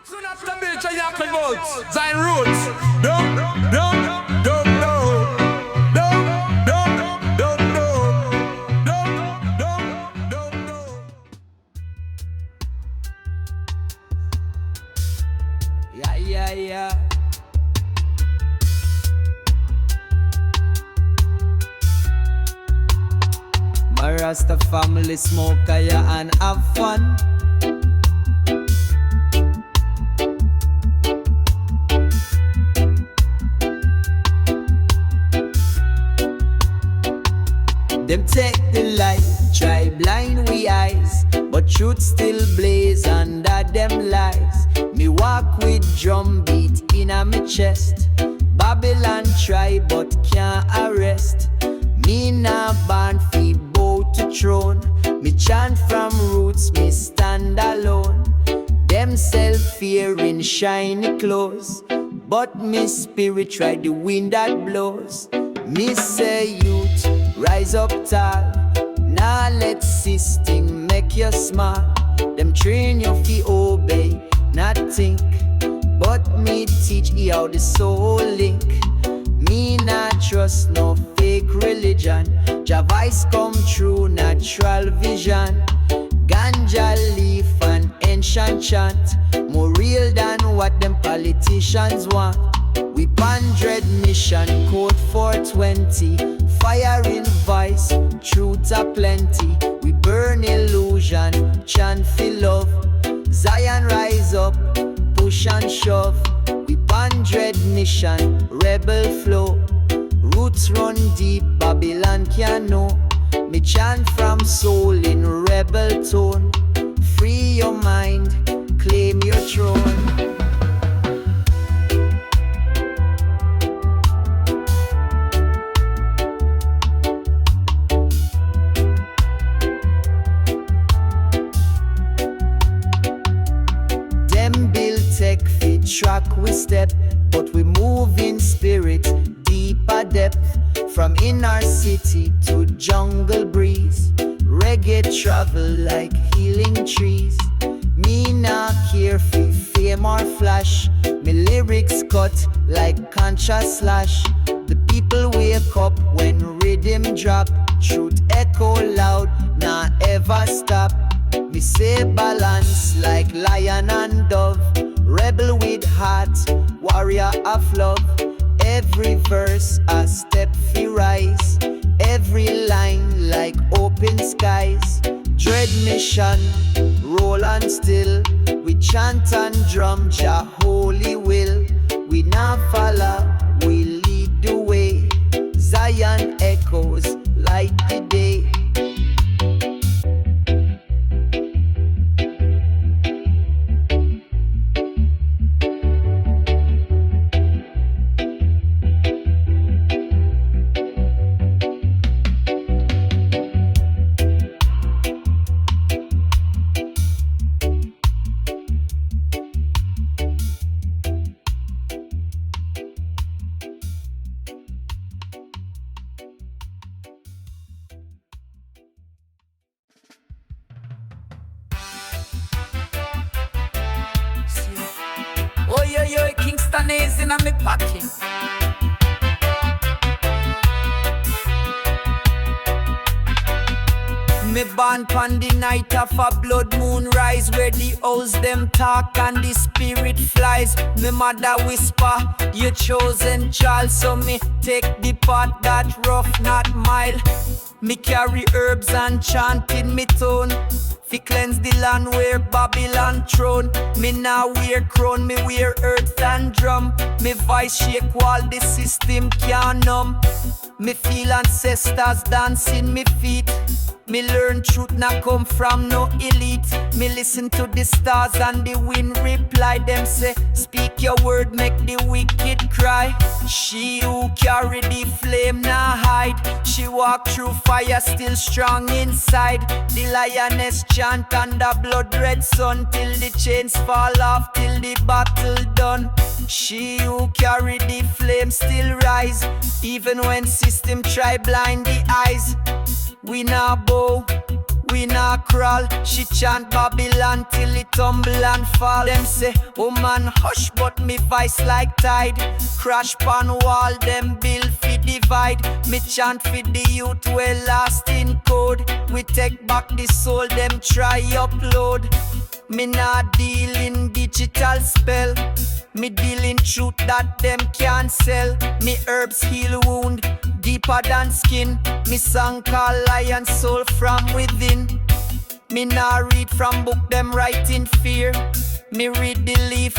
Soon after Bill Chayak votes, Zion Roots. Don't know. Yeah. My Rasta family smoke and have fun. Them take the light, try blind we eyes, but truth still blaze under them lies. Me walk with drum beat in a me chest. Babylon try but can't arrest. Me nah born fi bow to throne. Me chant from roots, me stand alone. Them self-fearing shiny clothes, but me spirit try the wind that blows. Me say youth, rise up tall. Nah let system make you small. Them train you fi obey, not think. But me teach you how the soul link. Me not trust no fake religion. Jah voice come true, natural vision. Ganja leaf and ancient chant, more real than what them politicians want. We pan dread mission, code 420. Fire in vice, truth a plenty. We burn illusion, chant for love. Zion rise up, push and shove. We pan dread mission, rebel flow. Roots run deep, Babylon can know. Me chant from soul in rebel tone. Free your mind, claim your throne. Tech fit track we step, but we move in spirit, deeper depth. From inner city to jungle breeze, reggae travel like healing trees. Me nah care for fame or flash. Me lyrics cut like conscious slash. The people wake up when rhythm drop. Truth echo loud, nah ever stop. Me say balance like lion and dove. Rebel with heart, warrior of love. Every verse a step fi rise. Every line like open skies. Dread mission, roll and still. We chant and drum Jah holy will. We not follow, we lead the way. Zion echoes like the day. Yo, Kingston is in a me pocket. Me born pon the night of a blood moon rise, where the owls them talk and the spirit flies. Me mother whisper, you chosen child, so me take the path that rough, not mild. Me carry herbs and chant in me tone, fi cleanse the land where Babylon throne. Me now wear crown, me wear earth and drum. Me voice shake while the system can't numb. Me feel ancestors dancing me feet. Me learn truth not come from no elite. Me listen to the stars and the wind reply. Them say, speak your word, make the wicked cry. She who carry the flame not hide. She walk through fire still strong inside. The lioness chant under blood red sun, till the chains fall off, till the battle done. She who carry the flame still rise, even when system try blind the eyes. We not bow, we not crawl. She chant Babylon till it tumble and fall. Them say, oh man, hush, but me voice like tide. Crash pan wall, them build fi divide. Me chant fi the youth, we lost in code. We take back the soul, them try upload. Me not deal in digital spell. Me deal in truth that them can't sell. Me herbs heal wound deeper than skin. Me song call lion soul from within. Me nah read from book, them write in fear. Me read the leaf,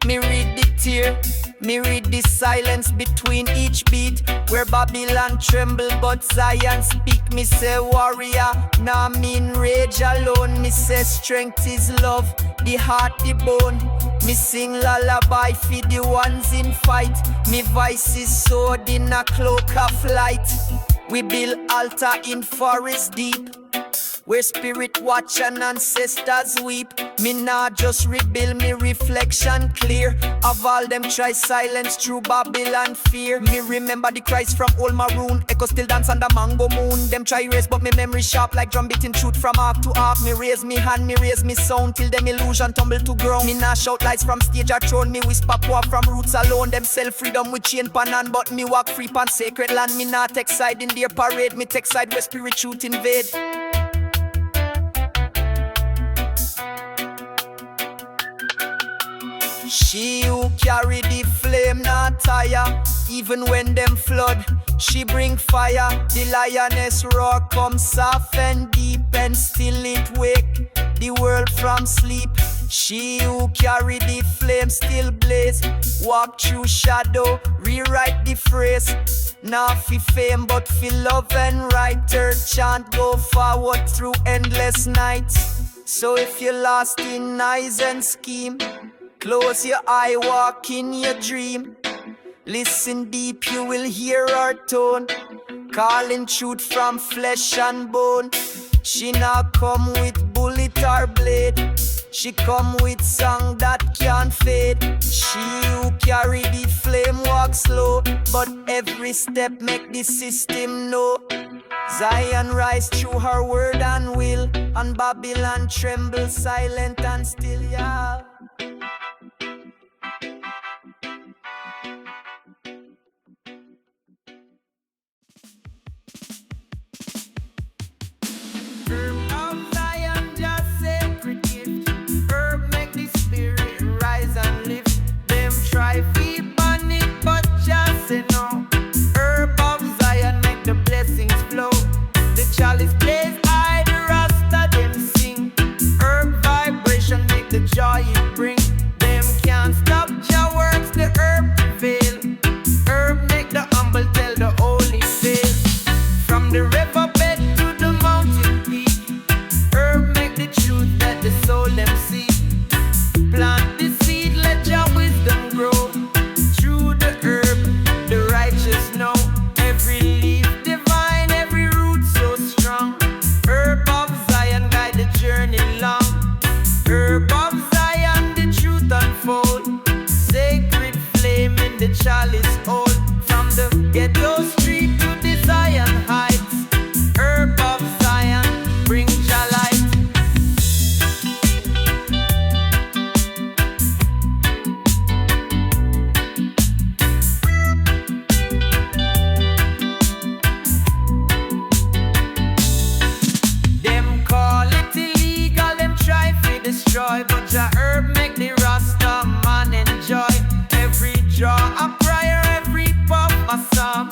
me read the tear. Me read the silence between each beat. Where Babylon tremble but Zion speak. Me say warrior, nah mean rage alone. Me say strength is love, the heart, the bone. Me sing lullaby for the ones in fight. Me voice is sword in a cloak of light. We build altar in forest deep, where spirit watch and ancestors weep. Me nah just rebuild, me reflection clear. Of all them try silence through Babylon fear. Me remember the cries from old maroon. Echo still dance under mango moon. Them try erase but me memory sharp like drum beating truth from half to half. Me raise me hand, me raise me sound till them illusion tumble to ground. Me nah shout lights from stage or throne. Me whisper power from roots alone. Them sell freedom with chain pan and but me walk free pan sacred land. Me nah take side in their parade. Me take side where spirit truth invade. She who carry the flame not tire. Even when them flood, she bring fire. The lioness roar come soft and deep, and still it wake the world from sleep. She who carry the flame still blaze. Walk through shadow, rewrite the phrase. Not for fame but for love and right. Her chant go forward through endless nights. So if you're lost in eyes and scheme, close your eye, walk in your dream. Listen deep, you will hear her tone, calling truth from flesh and bone. She not come with bullet or blade. She come with song that can't fade. She who carry the flame walk slow, but every step make the system know. Zion rise through her word and will, and Babylon tremble silent and still, yeah. Herb of Zion, just sacred gift. Herb make the spirit rise and lift. Them try feed on it, but just say no. Herb of Zion make the blessings flow. The chalice plays high, the Rasta them sing. Herb vibration make the joy it bring. Them can't stop your works, the herb prevail. Herb make the humble tell the holy fail. From the riverbed to the mountain peak, herb make the truth that the soul them see. Plant the seed, let your wisdom grow. Through the herb, the righteous know. Every leaf divine, every root so strong. Herb of Zion guide the journey long. Herb of Zion, the truth unfold. Sacred flame in the chalice hold. From the ghetto street to the Zion heights, herb of Zion bring your light. Them call it illegal, them try to destroy, but your herb make the Rasta man enjoy. Every draw a prayer, every puff a psalm.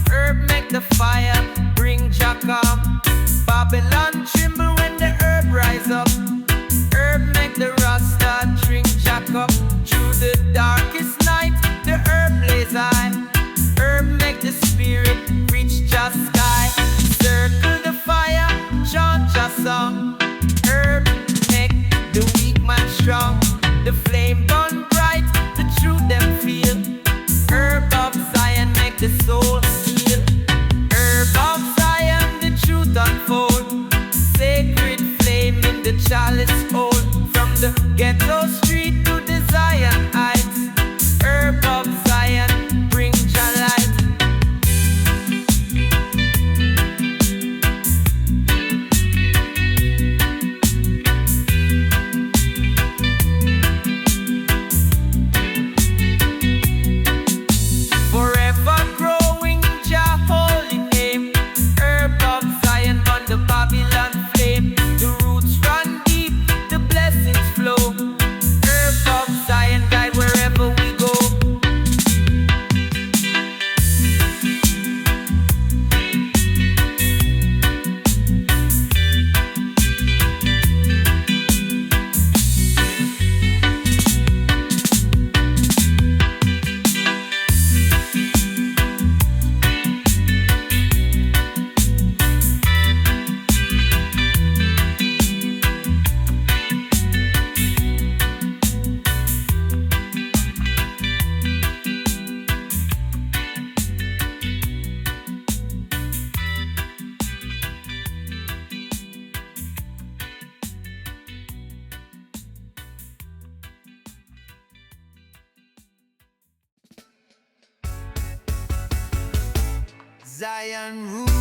Herb make the fire bring Jah calm. Babylon tremble when the herb rise up. Herb make the Rasta drink Jah cup. Through the darkest night, the herb blaze high. Herb make the spirit reach Jah sky. Circle the fire, chant Jah song. Herb make the weak man strong. The flame burn bright, the truth them feel. Herb of Zion make the soul heal. Herb Zion roots.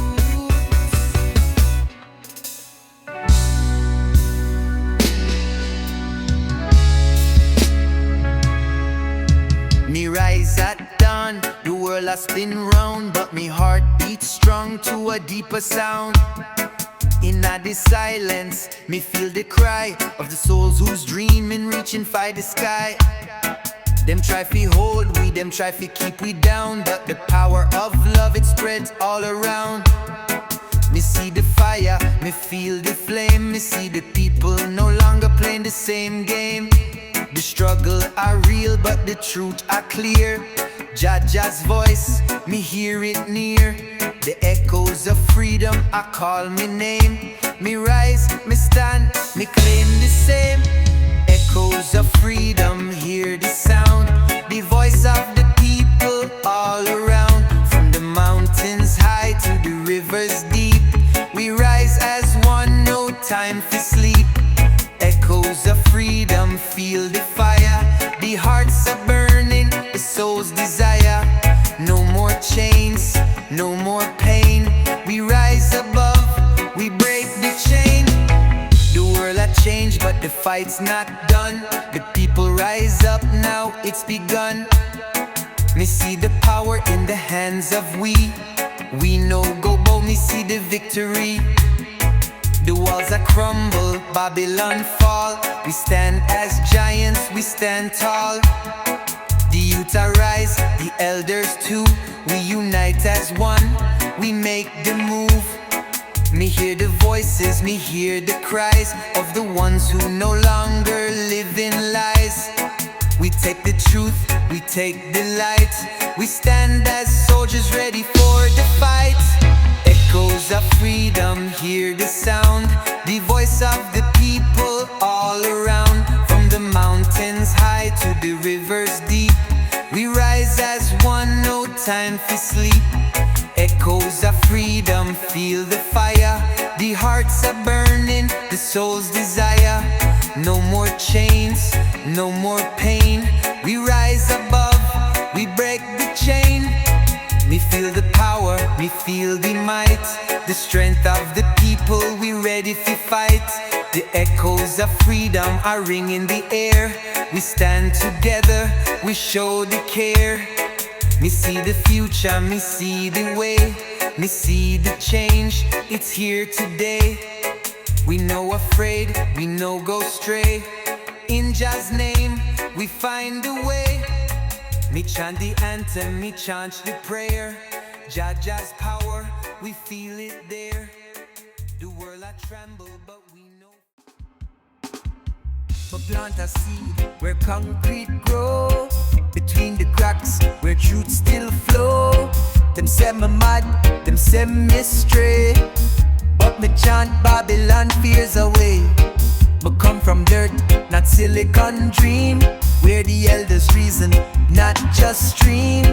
Me rise at dawn, the world has spin round, but me heart beats strong to a deeper sound. In the silence, me feel the cry of the souls who's dreaming, reaching for the sky. Them try fi hold we, them try fi keep we down, but the power of love, it spreads all around. Me see the fire, me feel the flame, me see the people no longer playing the same game. The struggle are real, but the truth are clear. Jaja's voice, me hear it near. The echoes of freedom, I call me name. Me rise, me stand, me claim the same. Echoes of freedom, hear the sound. The voice of the people all around. From the mountains high to the rivers deep, we rise as one, no time for sleep. Echoes of freedom, feel the fire. The hearts are burning, the soul's desire. No more chains, no more pain. We rise above, we break the chain. The world had changed, but the fight's not done. The people rise up, now it's begun. Me see the power in the hands of we. We know go bold, me see the victory. The walls are crumble, Babylon fall. We stand as giants, we stand tall. The youth arise, the elders too. We unite as one, we make the move. Me hear the voices, me hear the cries of the ones who no longer live in lies. We take the truth, we take the light. We stand as soldiers ready for the fight. Echoes of freedom, hear the sound. The voice of the people all around. From the mountains high to the rivers deep, we rise as one, no time for sleep. Echoes of freedom, feel the fire. The hearts are burning, the soul's desire. No more chains, no more pain. We rise above, we break the chain. Me feel the power, me feel the might. The strength of the people, we ready to fight. The echoes of freedom are ringing the air. We stand together, we show the care. Me see the future, me see the way. Me see the change, it's here today. We no afraid, we no go stray. In Jah's name, we find a way. Me chant the anthem, me chant the prayer. Jah's power, we feel it there. The world I tremble, but we know. But plant a seed where concrete grow. Between the cracks where truth still flow. Them say me mad, them say me stray, but me chant Babylon fears away. Me come from dirt, not silicon dream, where the elders reason, not just stream.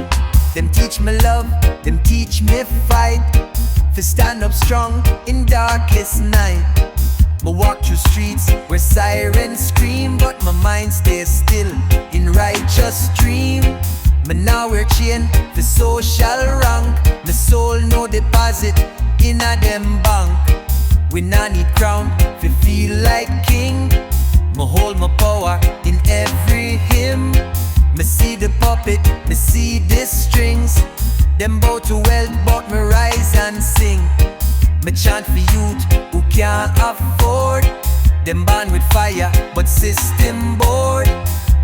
Them teach me love, them teach me fight. For stand up strong in darkest night. Me walk through streets where sirens scream, but my mind stays still in righteous dream. Me now wear chain for social rank. My soul no deposit in a them bank. We nah need crown fi feel like king. Me hold my power in every hymn. Me see the puppet, me see the strings. Them bow to wealth but me rise and sing. Me chant for youth who can't afford. Them born with fire but system bored.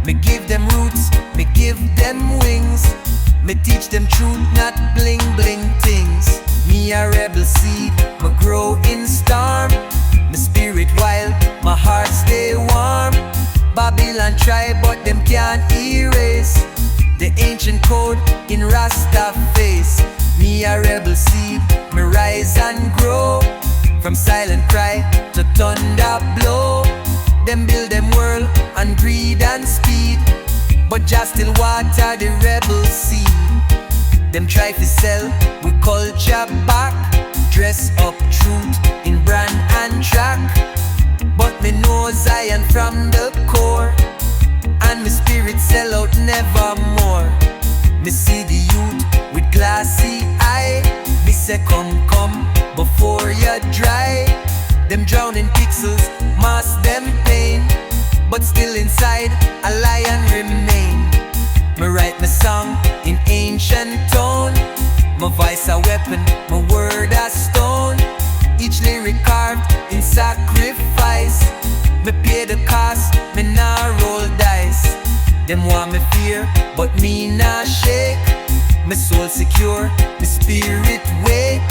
Me give them roots, me give them wings. Me teach them truth, not bling bling things. Me a rebel seed, me grow in storm. My spirit wild, my heart stay warm. Babylon try but them can't erase the ancient code in RASTA face. Me a rebel seed, me rise and grow. From silent cry to thunder blow. Them build them world on greed and speed, but just still water the rebel seed. Them try to sell we culture back, dress up truth in brand and track. But me know Zion from the core, and my spirit sell out nevermore. Me see the youth with glassy eye. Me say come, come before you dry. Them drowning pixels mask them pain, but still inside a lion remain. Me write my song in ancient tone. My voice a weapon, my word a stone. Each lyric carved in sacrifice. Me pay the cost, me nah roll dice. Them want me fear, but me nah shake. My soul secure, my spirit wake.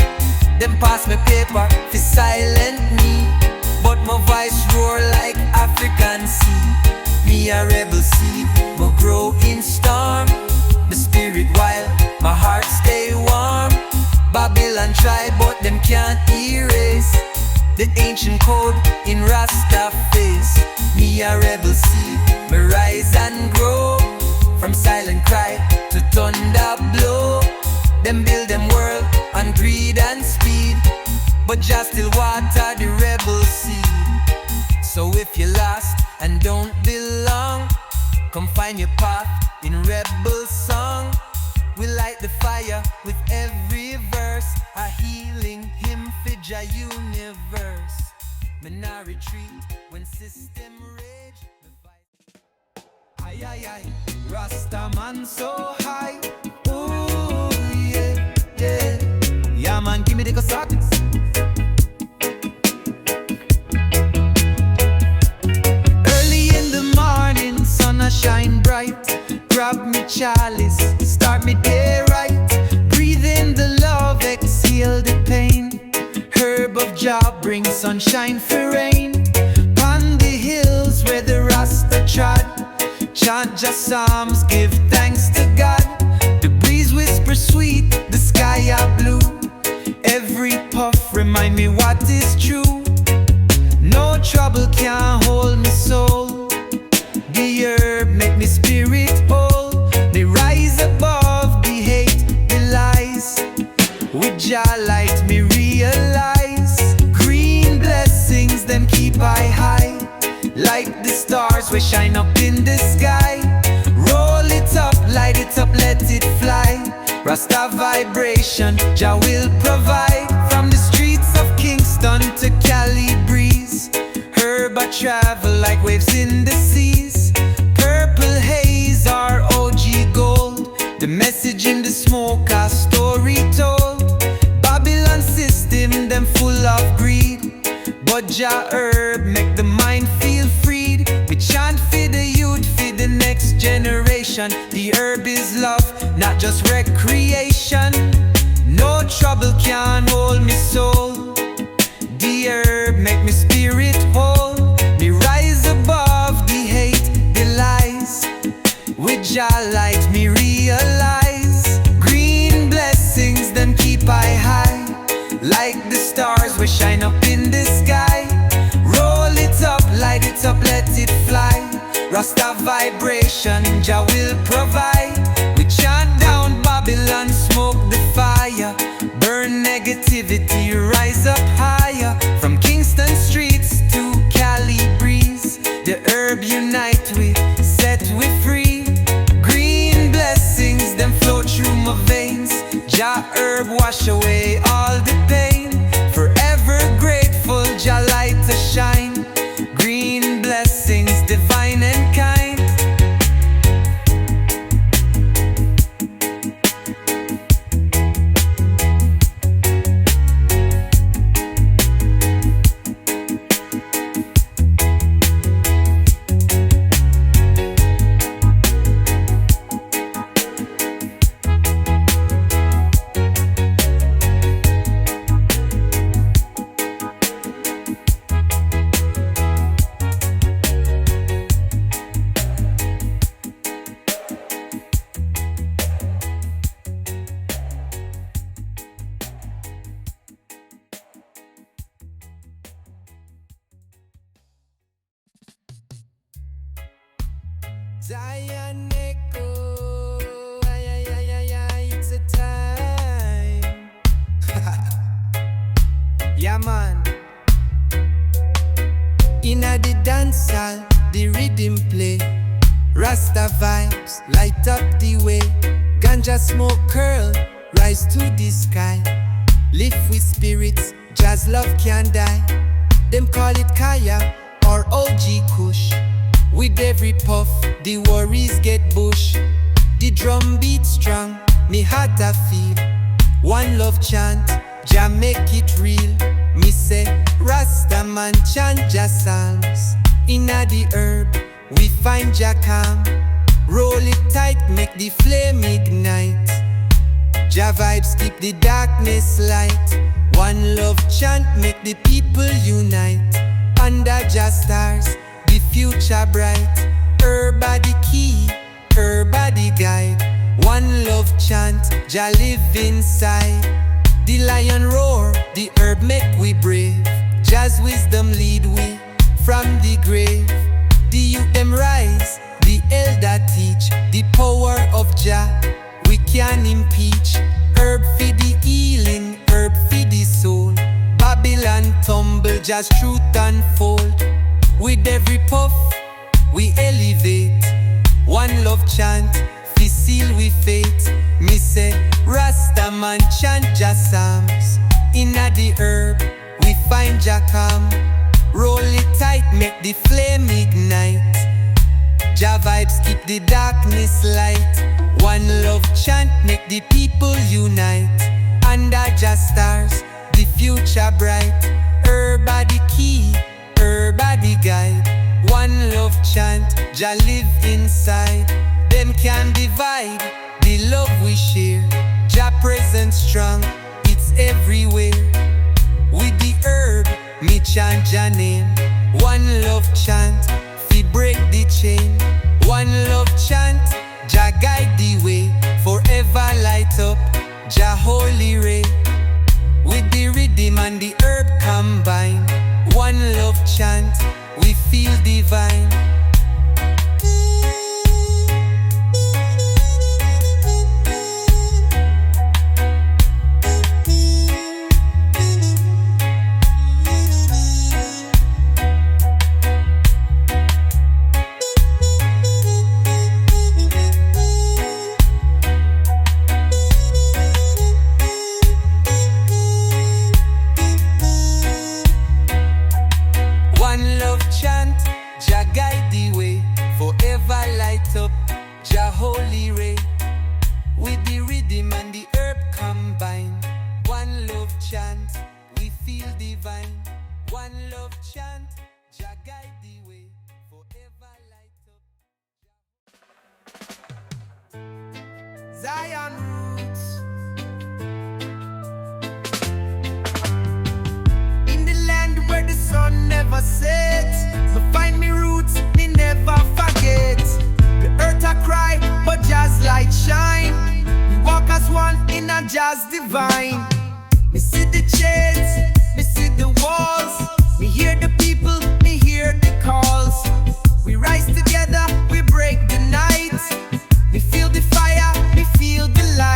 Them pass me paper fi silent me, but my voice roar like African sea. Me a rebel seed, me grow in storm. My spirit wild, my heart stay warm. Babylon try, but them can't erase the ancient code in RASTA VIBES. Me a rebel seed, me rise and grow. From silent cry to thunder blow. Them build them world on greed and speed, but just still water the rebel seed. So if you're lost and don't belong, come find your path in rebel song. We light the fire with every verse, a healing hymn for Jah universe. Me nah retreat when system rage. Ay ay ay, Rasta man so high. Ooh yeah, yeah. Yeah man, give me the sockets. Early in the morning, sun a shine bright. Grab me chalice, start me day right. Breathe in the love, exhale the pain. Herb of Jah bring sunshine for rain. On the hills where the Rasta trod, chant Jah psalms, give thanks to God. The breeze whisper sweet, the sky are blue. Every puff remind me what is true. No trouble can hold me soul. The herb make me spirit whole. They rise above the hate, the lies. With Jah light me realize. Green blessings them keep I high, like the stars we shine up in the sky. Roll it up, light it up, let it fly. Rasta vibration, Jah will provide. From the streets of Kingston to Cali breeze, herb I travel like waves in the seas. Purple haze, our OG gold. The message in the smoke, our story told. Babylon system, them full of greed, but Jah herb make the mind feel freed. We chant for the youth, for the next generation. The herb is love, not just recreation. No trouble can hold me soul. The herb make me spirit whole. Me rise above the hate, the lies. With Jah light me realize. Green blessings them keep I high, like the stars we shine up in the sky. Roll it up, light it up, let it fly. Rasta vibration, Jah will provide. We chant down Babylon, smoke the fire. Burn negativity, rise up higher. From Kingston streets to Cali breeze, the herb unite we, set we free. Green blessings them flow through my veins. Jah herb wash away all the pain. Forever grateful, Jah light to shine. Green blessings divine and kind. Zion echo, ay, ay, ay, ay, ay, it's a time. Yeah man. Inna the dance hall, the rhythm play. Rasta vibes, light up the way. Ganja smoke curl, rise to the sky. Lift with spirits, jazz love can't die. Them call it Kaya or OG Kush. With every puff, the worries get bush. The drum beat strong, me heart a feel. One love chant, Jah make it real. Me say, Rasta man chant Jah psalms. Inna the herb, we find Jah calm. Roll it tight, make the flame ignite. Jah vibes keep the darkness light. One love chant make the people unite. Under Jah stars, the future bright. Herb are the key, herb are the guide. One love chant, Jah live inside. The lion roar, the herb make we brave. Jah's wisdom lead we from the grave. The youth them rise, the elder teach. The power of Jah we can impeach. Herb for the healing, herb for the soul. Babylon tumble, Jah's truth unfold. With every puff, we elevate. One love chant, fi seal with faith. Me say, Rasta man chant Jah psalms. Inna the herb, we find Jah calm. Roll it tight, make the flame ignite. Jah vibes keep the darkness light. One love chant make the people unite. Under Jah stars, the future bright. Herb are the key, herb are the guide. One love chant, Jah live inside. Them can divide the love we share. Jah presence strong, it's everywhere. With the herb, me chant Jah name. One love chant, fi break the chain. One love chant, Jah guide the way. Forever light up, Jah holy ray. With the rhythm and the herb combine. One love chant, we feel divine. One love chant, Jah guide the way. Forever light up, Jah holy ray. With the rhythm and the herb combine. One love chant, we feel divine. One love chant, Jah guide the way. Forever light up. Zion roots. In the land where the sun never sets, so find me roots, me never forget. The earth a cry, but Jah's light shine. We walk as one in a Jah's divine. Me see the chains, me see the walls. Me hear the people, me hear the calls. We rise together, we break the night. Me feel the fire, me feel the light.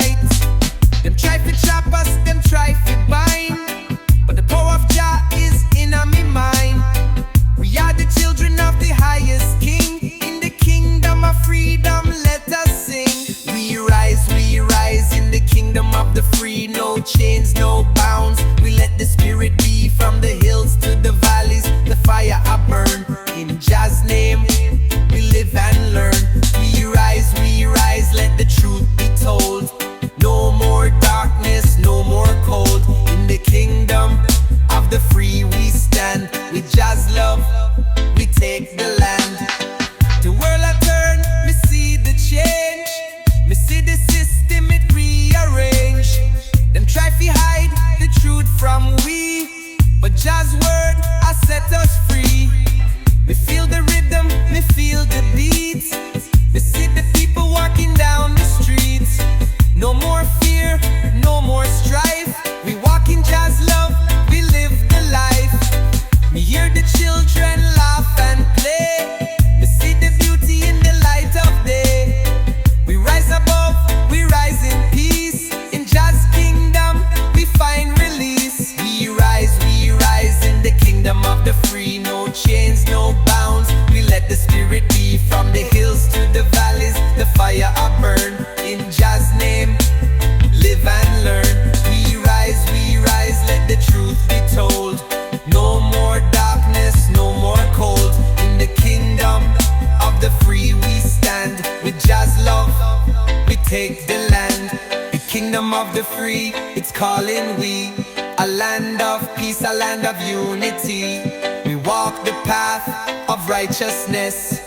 take the land, the kingdom of the free, it's calling we. A land of peace, a land of unity. We walk the path of righteousness.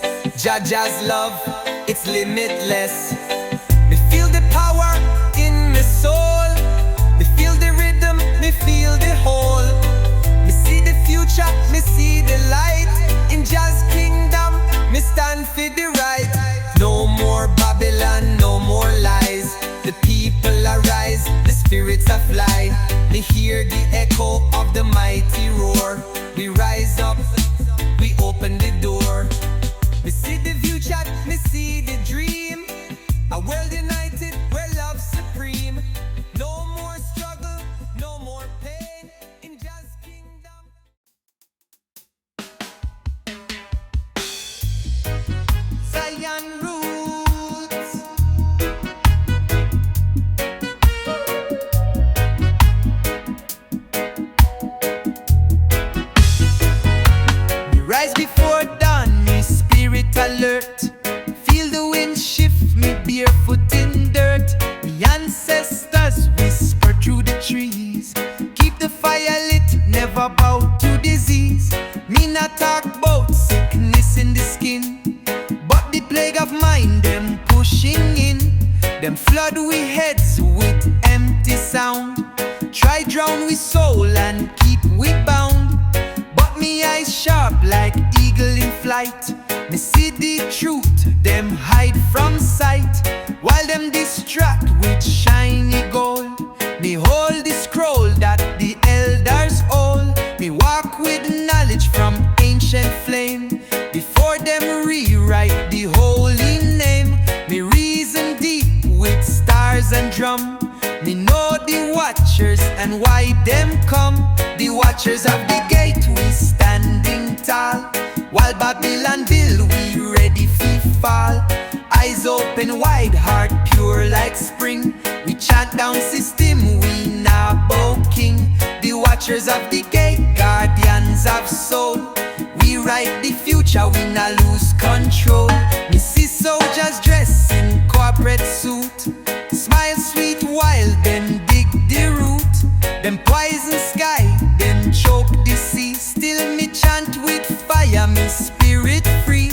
Jaja's love, it's limitless. Me feel the power in my soul. Me feel the rhythm, me feel the whole. Me see the future, me see the light. In Jazz kingdom, me stand for the right. No more Babylon, no more lies. The people arise, the spirits are fly. Me hear the echo of the mighty roar. We rise up, we open the door. Me see the future, me see the dream. A world united where love's supreme. No more struggle, no more pain. In Jazz kingdom. Zion roots. Me rise before dawn, me spirit alert. Feel the wind shift me barefoot in dirt. The ancestors whisper through the trees. Keep the fire lit, never bow to disease. Me not talk about sickness in the skin, but the plague of mind, them pushing in. Them flood we heads with empty sound. Try drown we soul and keep we bound. But me eyes sharp like eagle in flight. Me see the truth, them hide from sight. While them distract with shiny gold. Me hold the scroll that the elders hold. Me walk with knowledge from ancient flame. Before them rewrite the holy name. Me reason deep with stars and drum. Me know the watchers and why them come. The watchers of the gate, we standing tall. While Babylon build, we ready fi fall. Eyes open wide, heart pure like spring. We chant down system, we nah bow king. The watchers of the gate, guardians of soul. We write the future, we nah lose control. Me see soldiers dressed in corporate suit. Smile sweet while them dig the root. Them poison sky, them choke the sea. Still me chant with fire, me spirit free.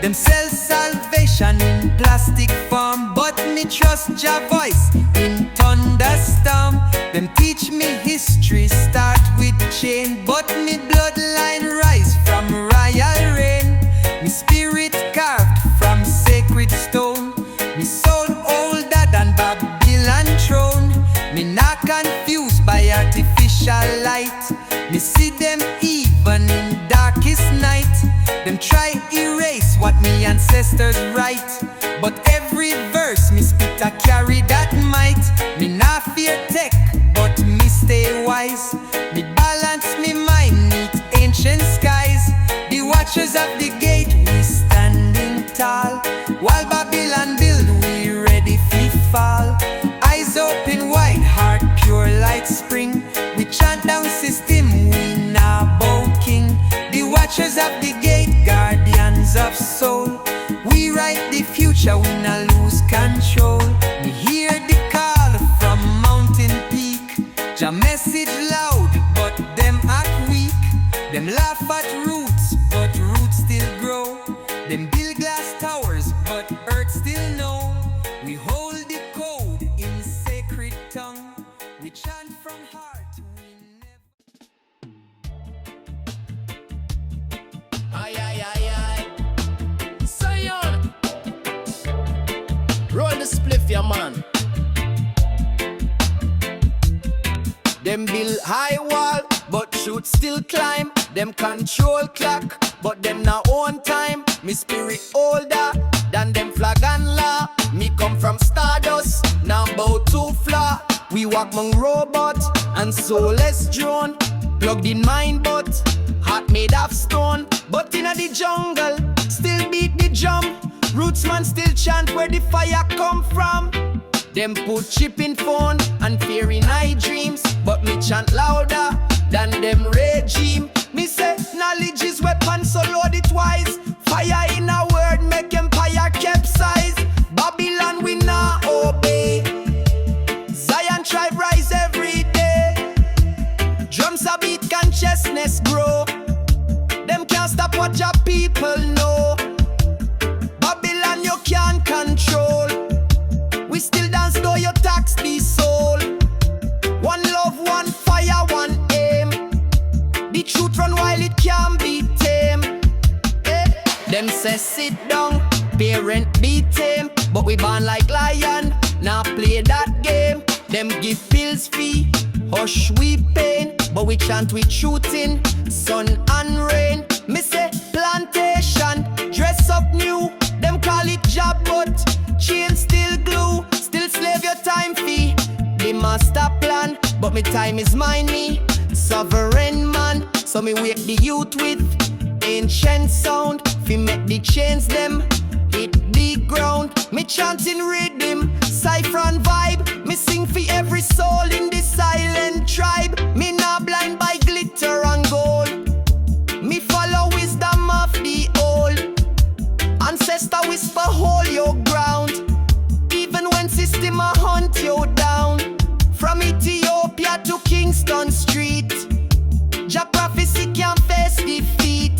Them sell salvation in plastic form, but me trust Jah voice in thunderstorm. Them teach me history start with chain, but me bloodline rise from royal rain. Me spirit carved from sacred stone. Me soul older than Babylon throne. Me not confused by artificial light. Me see them even in darkest night. Them try erase what me ancestors write, but every verse me spit a carry that might. Me not fear tech, but me stay wise. Me balance me mind neath ancient skies. The watchers of the gate, we standing tall. While Babylon build, we ready fi fall. Eyes open wide, heart pure like spring. We chant down system, we nah bow king. The watchers of the gate, guardians of soul. We write the future, we nah lose control. We hear the call from mountain peak. Jah message loud, but them act weak. Them laugh at roots, but roots still grow. Them build glass towers, but earth still know. We hold the code in sacred tongue. We chant from heart, we never. Aye, aye, aye, aye. Zion. Roll the spliff, ya man. Them build high wall, but shoot still climb. Them control clock, but them not own time. Me spirit older than them flag and law. Me come from stardust, now bow to flaw. We walk among robots and soulless drone. Plugged in mind but heart made of stone. But inna the jungle, still beat the drum. Roots man still chant where the fire come from. Them put chip in phone and fear in eye dreams, but me chant louder than them regime. Me say knowledge is weapon, so load it wise. Fire in a word make empire capsize. Babylon we nah obey. but we born like lion. Now play that game. Them give pills fee, hush we pain, but we chant with shooting, sun and rain. Me say plantation, dress up new. Them call it job, but chain still glue. Still slave your time fee. The master plan, but me time is mine me. Sovereign man, so me wake the youth with ancient sound. Fi make the chains them hit the ground. Me chanting rhythm, saffron vibe. Me sing for every soul in this silent tribe. Me not blind by glitter and gold. Me follow wisdom of the old. Ancestor whisper hold your ground, even when system a hunt you down. From Ethiopia to Kingston Street, Jah prophecy can't face defeat.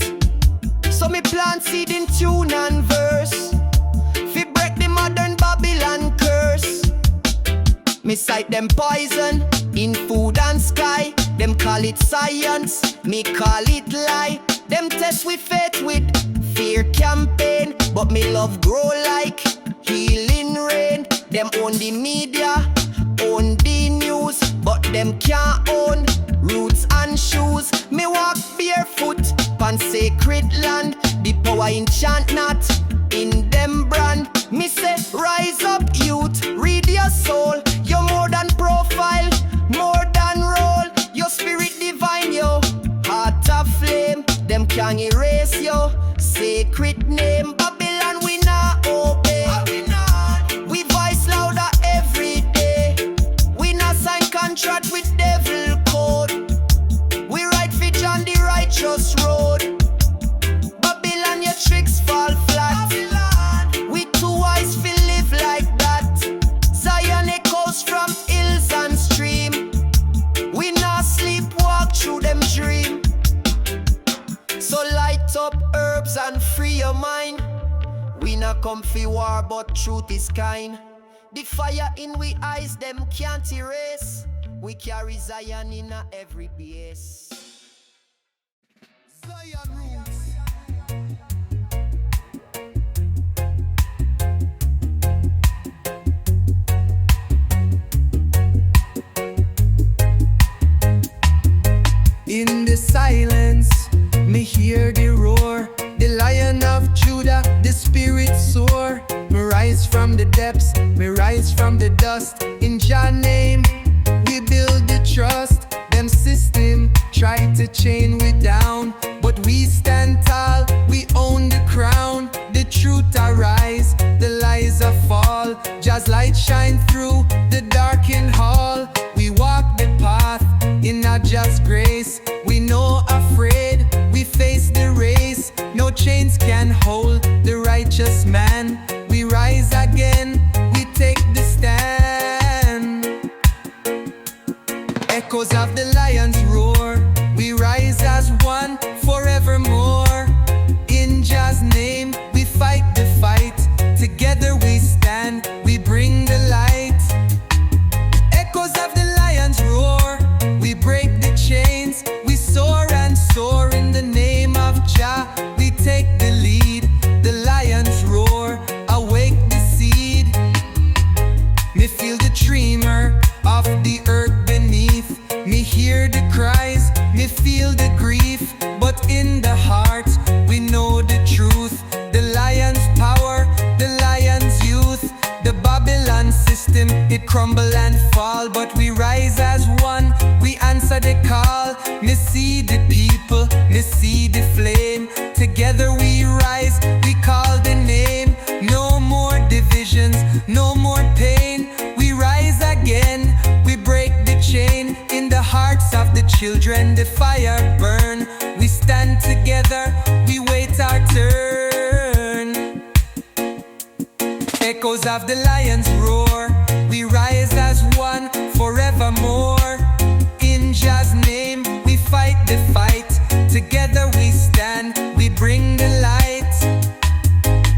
So me plant seed in tune and verse, fi break the modern Babylon curse. Me cite them poison in food and sky. Them call it science, me call it lie. Them test with faith with fear campaign, but me love grow like healing rain. Them own the media, own the news, but them can't own roots and shoes. Me walk barefoot on sacred land. The power in chant not in them brand. Me say rise up youth, read your soul. You're more than profile, more than role. Your spirit divine, yo, heart of flame. Them can't erase your sacred name. Babylon we not obey. We voice louder every day. We not sign contract with devil code. We ride fit on the righteous road. Babylon, your tricks fall flat. We too wise fi live like that. Zion echoes from hills and stream. We not sleep, walk through them dream. So light up herbs and free your mind. We not come fi war, but truth is kind. The fire in we eyes, them can't erase. We carry Zion in a every base. Zion roots. In the silence, me hear the roar. The Lion of Judah, the spirit soar. Me rise from the depths, me rise from the dust. In Jah name, we build the trust. Them system try to chain we down, but we stand tall, we own the crown. The truth arise, the lies a fall. Jah's light shine through the darkened hall. We walk the path in a just grace. We no afraid, we face the race. No chains can hold the righteous man. We rise again, we take the stand. Echoes of the lion's roar, we rise as one forevermore. In Jah's name, we fight the fight. Together we stand, we bring the light. Echoes of the lion's roar, we break the chains. We soar and soar in the name of Jah. We take the lead, the lion's roar, awake the seed. Me feel the tremor of the earth beneath. Me hear the cries, me feel the grief. But in the heart, we know the truth. The lion's power, the lion's youth. The Babylon system, it crumble and fall, but we rise as one, we answer the call. Me see the people, me see the flame. Together we rise, we call the name. No more divisions, no more pain. We rise again, we break the chain. In the hearts of the children, the fire burn. We stand together, we wait our turn. Echoes of the lion's roar, we rise as one forevermore. In Jah's name, we fight the fight. Together we stand, we bring the light.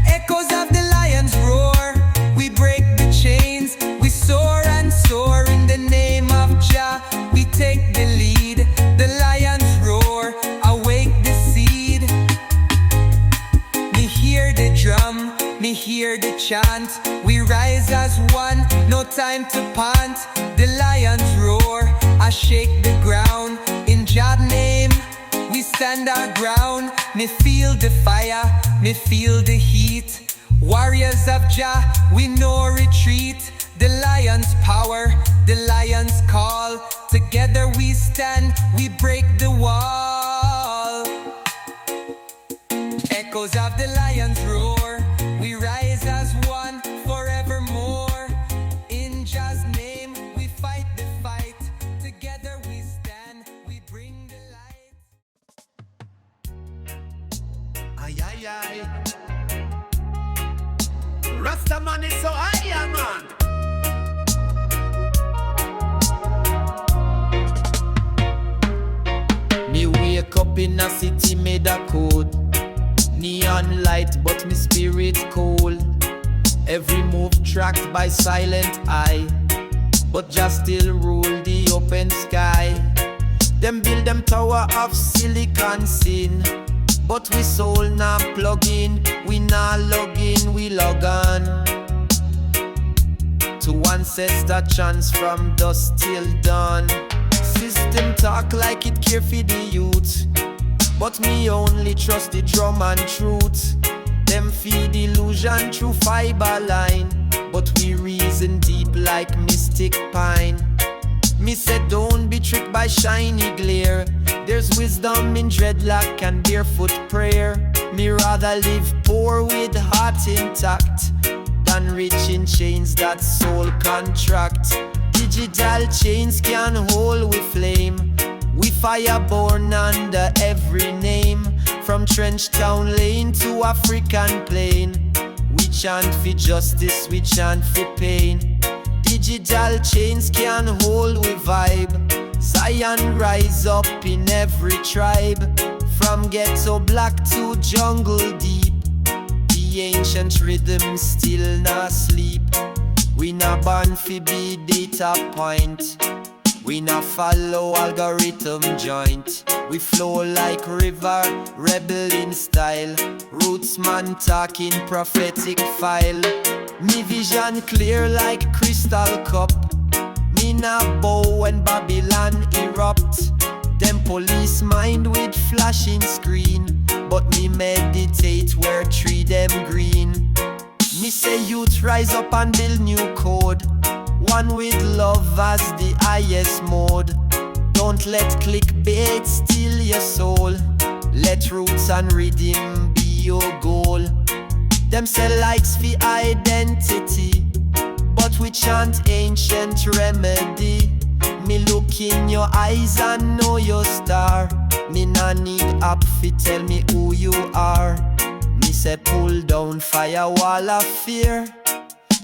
Echoes of the lion's roar, we break the chains. We soar and soar in the name of Jah. We take the lead, the lion's roar, awake the seed. Me hear the drum, me hear the chant. we rise as one, no time to pant. The lions roar, I shake the ground. In Jah's name, we stand our ground. Me feel the fire, me feel the heat. Warriors of Jah, we no retreat. The lion's power, the lion's call. Together we stand, we break the wall. Echoes of the lion's roar, we rise as one forevermore. In Jah's name, we fight the fight. Together we stand, we bring the light. Ay, ay, ay. Rasta man is so high, man. Me wake up in a city made a code. Neon light but me spirit cold. Every move tracked by silent eye, but just still rule the open sky. Them build them tower of silicon sin, but we soul nah plug in. We nah log in, we log on to ancestor chants from dusk till dawn. System talk like it care for the youth, but me only trust the drum and truth. Them feed illusion through fiber line, but we reason deep like mystic pine. Me said don't be tricked by shiny glare. There's wisdom in dreadlock and barefoot prayer. Me rather live poor with heart intact than rich in chains that soul contract. Digital chains can hold with flame. We fire born under every name. From Trench Town Lane to African Plain, we chant for justice, we chant for pain. Digital chains can hold with vibe. Zion rise up in every tribe. From ghetto black to jungle deep, the ancient rhythm still not sleep. We not born fi be data point. We not follow algorithm joint. We flow like river, rebel in style. Roots man talking prophetic file. Me vision clear like crystal cup. Me not bow when Babylon erupt. Them police mind with flashing screen, but me meditate where tree them green. Me say youth rise up and build new code, one with love as the highest mode. Don't let clickbait steal your soul. Let roots and rhythm be your goal. Them say likes for identity, but we chant ancient remedy. Me look in your eyes and know your star. Me nah need app fi tell me who you are. Me say pull down firewall of fear.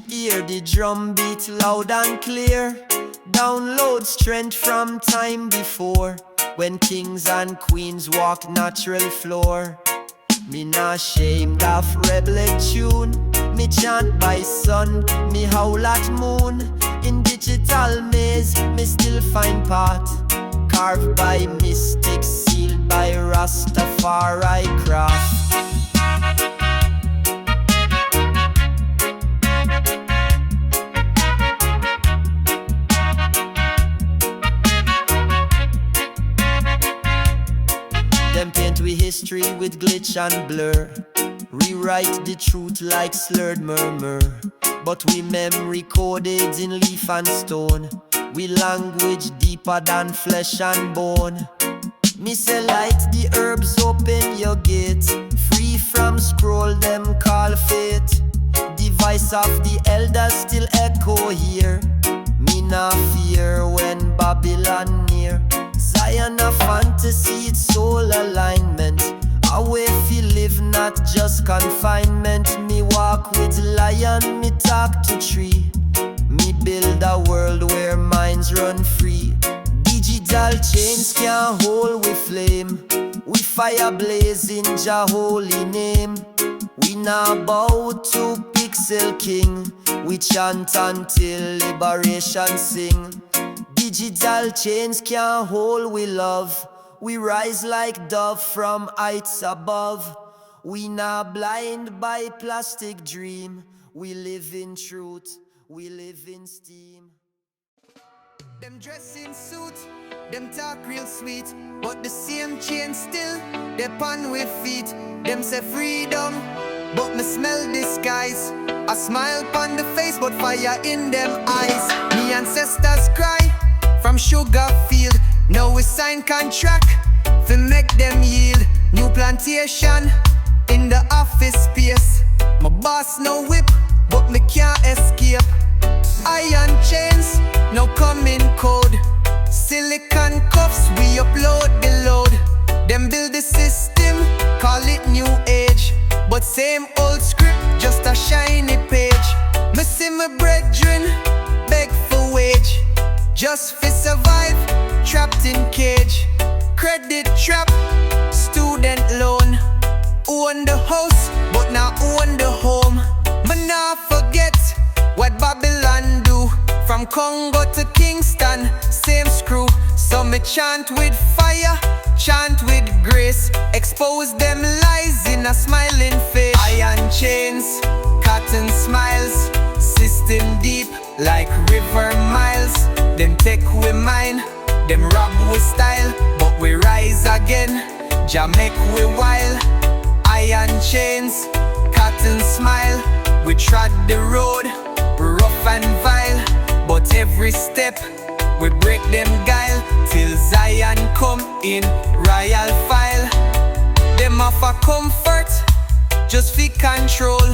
Hear the drum beat loud and clear. Download strength from time before, when kings and queens walk natural floor. Me not ashamed of rebel tune. Me chant by sun, me howl at moon. In digital maze, me still find path. Carved by mystics, sealed by Rastafari craft. Them paint we history with glitch and blur. Rewrite the truth like slurred murmur. But we memory coded in leaf and stone. We language deeper than flesh and bone. Me say light the herbs, open your gate. Free from scroll, them call fate. The voice of the elders still echo here. Me nah fear when Babylon near. Zion a fantasy, it's soul alignment. A way fi live, not just confinement. Me walk with lion, me talk to tree. Me build a world where minds run free. Digital chains can't hold with flame. We fire blaze in Jah holy name. We not bow to Pixel King. We chant until liberation sing. Digital chains can't hold we love. We rise like dove from heights above. We not blind by plastic dream. We live in truth, we live in steam. Them dress in suits, them talk real sweet, but the same chain still, they pan with feet. Them say freedom, but me smell disguise. A smile pon the face, but fire in them eyes. Me ancestors cry from sugar field. Now we sign contract to make them yield. New plantation in the office space. My boss no whip, but me can't escape. Iron chains now come in code. Silicon cuffs, we upload the load. Them build the system, call it new age, but same old script, just a shiny page. Me see my brethren beg for wage, just fi survive, trapped in cage. Credit trap, student loan. Own the house, but now own the home. Me nah forget what Babylon do. From Congo to Kingston, same screw. So me chant with fire, chant with grace. Expose them lies in a smiling face. Iron chains, cotton smiles. System deep like river miles. Them take we mine, them rob we style, but we rise again. Jah make we wild. Iron chains, cotton smile. We trod the road, rough and vile, but every step we break them guile. Till Zion come in royal file. Them offer comfort, just fi control.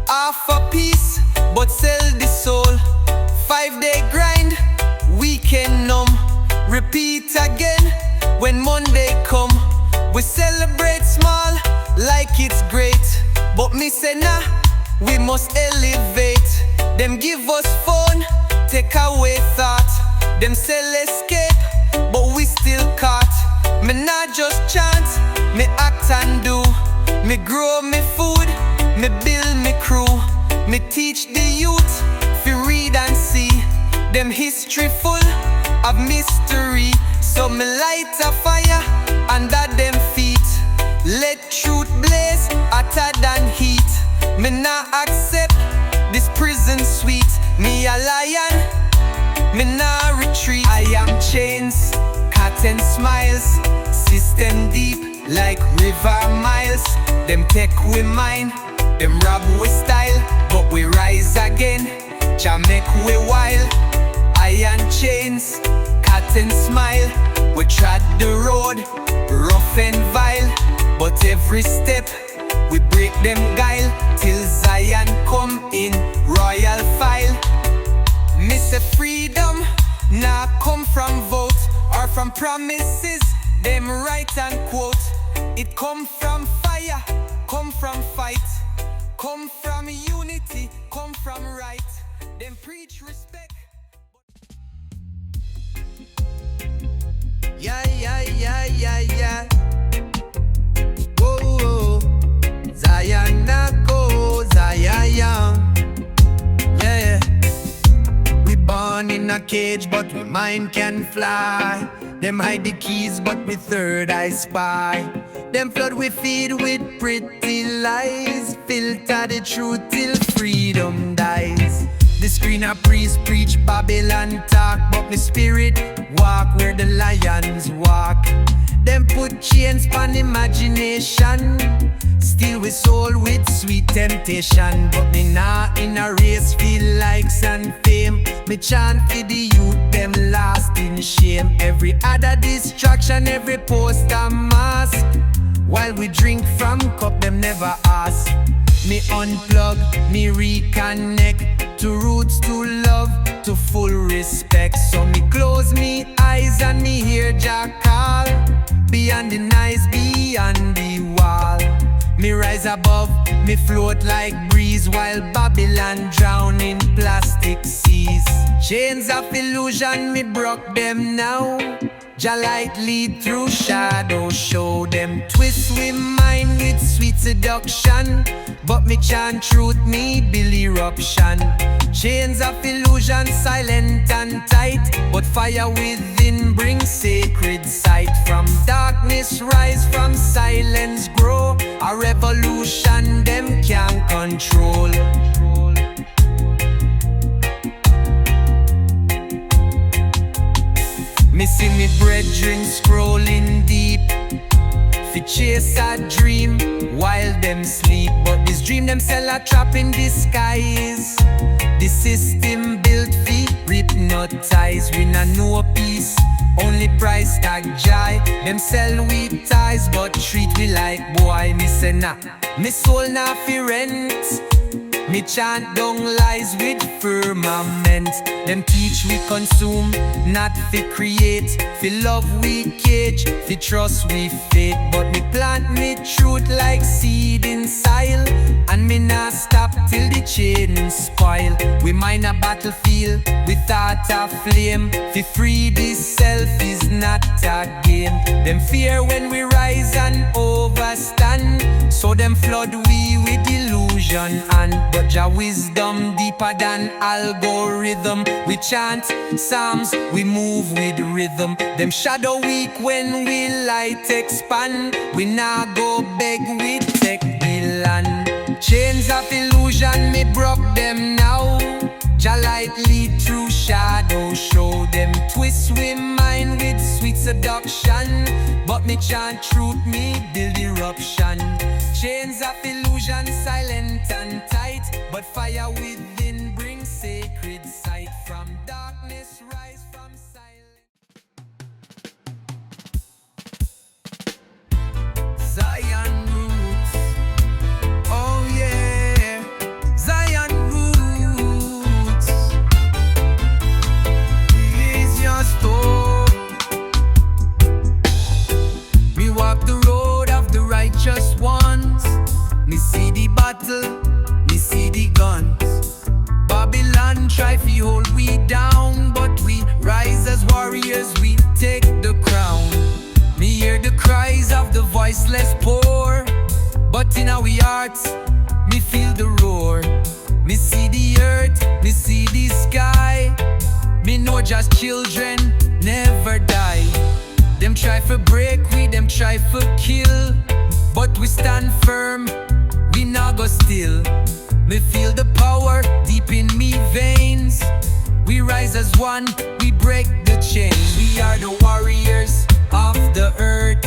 Offer peace, but sell the soul. 5-day grind, weekend numb. Repeat again when Monday come. We celebrate small like it's great, but me say nah, we must elevate. Them give us phone, take away thought. Them sell escape, but we still caught. Me not just chant, me act and do. Me grow me food, me build me crew. Me teach the youth, fi read and see. Them history full of mystery. So me light a fire under them feet. Let truth blaze hotter than heat. Me not accept this prison sweet. Me a lion, me nah retreat. I am chains, cotton smiles. System deep like river miles. Them take we mine, them rob we style, but we rise again. Jah make we wild. Iron chains, cotton smile. We trod the road, rough and vile, but every step we break them guile. Till Zion come in royal file. Miss a freedom, nah come from vote or from promises, them write and quote. It come from fire, come from fight, come from unity, come from right. Them preach respect. Yeah, yeah, yeah, yeah, yeah. Whoa, whoa. Zion na go, Zion, yeah. We born in a cage, but we mind can fly. Them hide the keys, but we third eye spy. Them flood we feed with pretty lies. Filter the truth till freedom dies. The screen a priest preach Babylon talk, but my spirit walk where the lions walk. Them put chains on imagination, steal we soul with sweet temptation. But me nah in a race feel likes and fame. Me chant for the youth, them lost in shame. Every other distraction, every post a mask. While we drink from cup, them never ask. Me unplug, me reconnect to roots, to love, to full respect. So me close me eyes and me hear Jah call. Beyond the nice, beyond the wall. Me rise above, me float like breeze, while Babylon drown in plastic seas. Chains of illusion, me broke them now. Jah light lead through shadow, show them twist we mind with sweet seduction. But me chant truth, me build eruption. Chains of illusion, silent and tight, but fire within brings sacred sight. From darkness rise, from silence grow. A revolution them can't control. me brethren scrolling deep, fi chase a dream while them sleep. But this dream them sell a trap in disguise. The system built fi hypnotize. We not know peace, only price tag joy. Them sell we ties but treat we like boy. Me say nah, me soul not fi rent. Me chant down lies with firmament. Them teach we consume, not fi create. Fi love we cage, fi trust we faith. But me plant me truth like seed in soil, and me not stop till the chain spoil. We mine a battlefield without a flame. Fi free this self is not a game. Them fear when we rise and overstand, so them flood we with illusion. And but Jah wisdom deeper than algorithm. We chant psalms, we move with rhythm. Them shadow weak when we light expand. We now go beg, we take the land. Chains of illusion, me broke them now. Jah light lead through shadow, show them twist we mind with sweet seduction. But me chant truth, me build eruption. Chains of illusion silent and tight, but fire within brings sacred sight. From darkness rise from silence. Zion roots, oh yeah, Zion roots. Is your store. Me walk the road of the righteous ones. Me see the battle, me see the guns. Babylon try to hold we down, but we rise as warriors, we take the crown. Me hear the cries of the voiceless poor, but in our hearts, me feel the roar. Me see the earth, me see the sky. Me know just children never die. Them try for break we, them try for kill, but we stand firm, we not go still. Me feel the power deep in me veins. We rise as one, we break the chain. We are the warriors of the earth.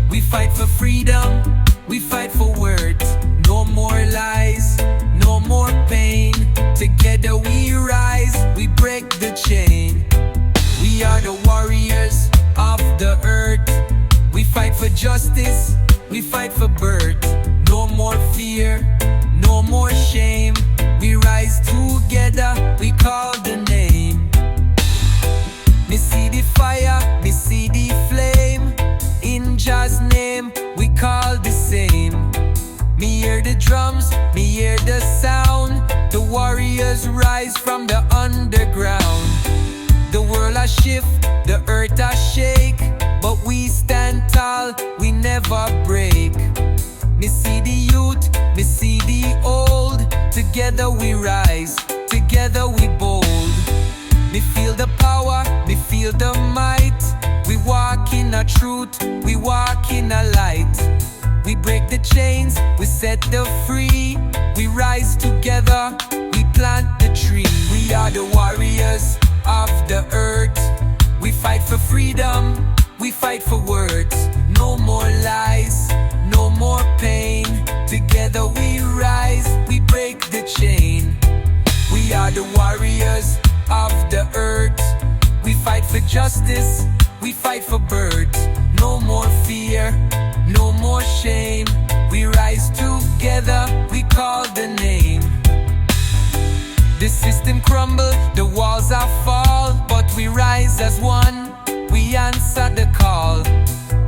We fight for freedom, we fight for words. No more lies, no more pain. Together we rise, we break the chain. We are the warriors of the earth. We fight for justice, we fight for birth. No more fear, no more shame. We rise together, we call the name. Me see the fire, me see the flame. In Jah's name, we call the same. Me hear the drums, me hear the sound. The warriors rise from the underground. The world a shift, the earth a shake, but we stand tall, we never break. Me see the youth, me see the old. Together we rise, together we bold. Me feel the power, me feel the might. We walk in a truth, we walk in a light. We break the chains, we set the free. We rise together, we plant the tree. We are the warriors of the earth. We fight for freedom, we fight for words. No more lies, no more pain. Together we rise, we break the chain. We are the warriors of the earth. We fight for justice, we fight for birds. No more fear, no more shame. We rise together, we call the name. The system crumble, the walls are fall, but we rise as one, we answer the call.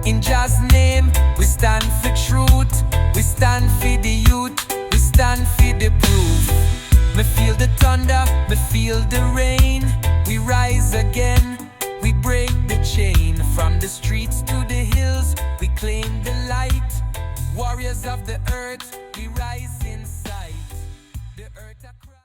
In Jah's name, we stand for truth, we stand for the youth, we stand for the proof. Me feel the thunder, me feel the rain. We rise again, we break the chain. From the streets to the hills, we claim the light. Warriors of the earth, we rise in sight. The earth a cry.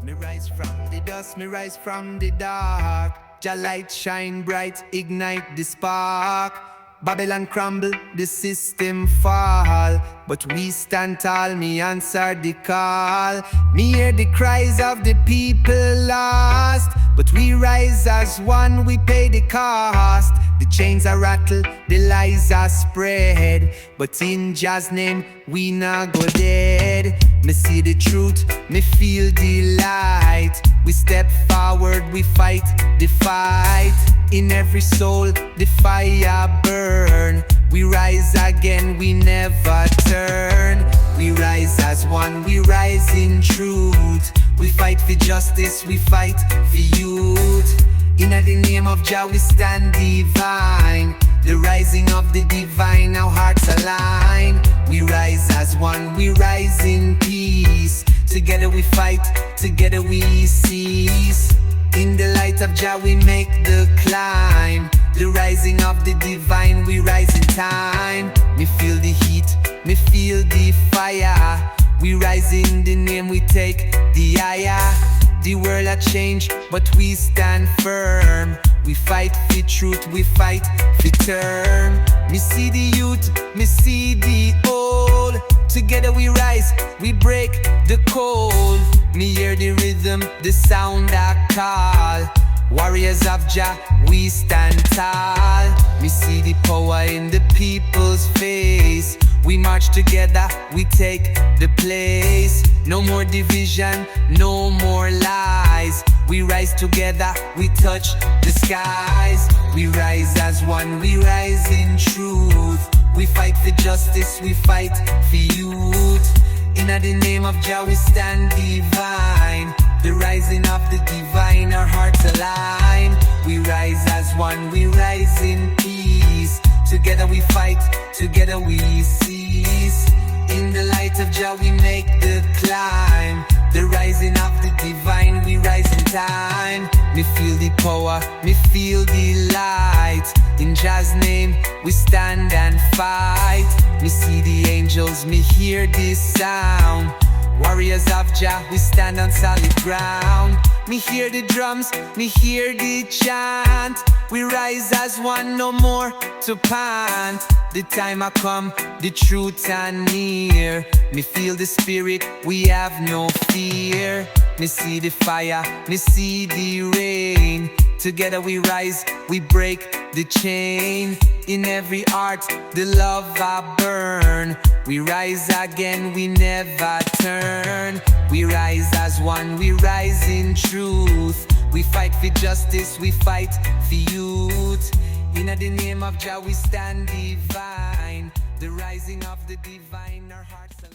Me rise from the dust, me rise from the dark. Jah light shine bright, ignite the spark. Babylon crumble, the system fall. But we stand tall, me answer the call. Me hear the cries of the people lost. But we rise as one, we pay the cost. The chains are rattle, the lies are spread. But in Jah's name, we not go dead. Me see the truth, me feel the light. We step forward, we fight the fight. In every soul, the fire burn. We rise again, we never turn. We rise as one, we rise in truth. We fight for justice, we fight for youth. In the name of Jah we stand divine. The rising of the divine, our hearts align. We rise as one, we rise in peace. Together we fight, together we cease. In the light of Jah we make the climb. The rising of the divine, we rise in time. Me feel the heat, me feel the fire. We rise in the name, we take the higher. The world a change, but we stand firm. We fight for truth, we fight for term. Me see the youth, me see the old. Together we rise, we break the cold. Me hear the rhythm, the sound I call. Warriors of Jah, we stand tall. Me see the power in the people's face. We march together, we take the place. No more division, no more lies. We rise together, we touch the skies. We rise as one, we rise in truth. We fight for justice, we fight for youth. In the name of Jah we stand divine. The rising of the divine, our hearts align. We rise as one, we rise in peace. Together we fight, together we cease. In the light of Jah we make the climb. The rising of the divine, we rise in time. Me feel the power, me feel the light. In Jah's name we stand and fight. Me see the angels, me hear this sound. Warriors of Jah, we stand on solid ground. Me hear the drums, me hear the chant. We rise as one, no more to pant. The time I come, the truth are near. Me feel the spirit, we have no fear. Me see the fire, me see the rain. Together we rise, we break the chain. In every heart, the love I burn. We rise again, we never turn. We rise as one, we rise in truth. We fight for justice, we fight for youth. In the name of Jah we stand divine. The rising of the divine, our hearts alive.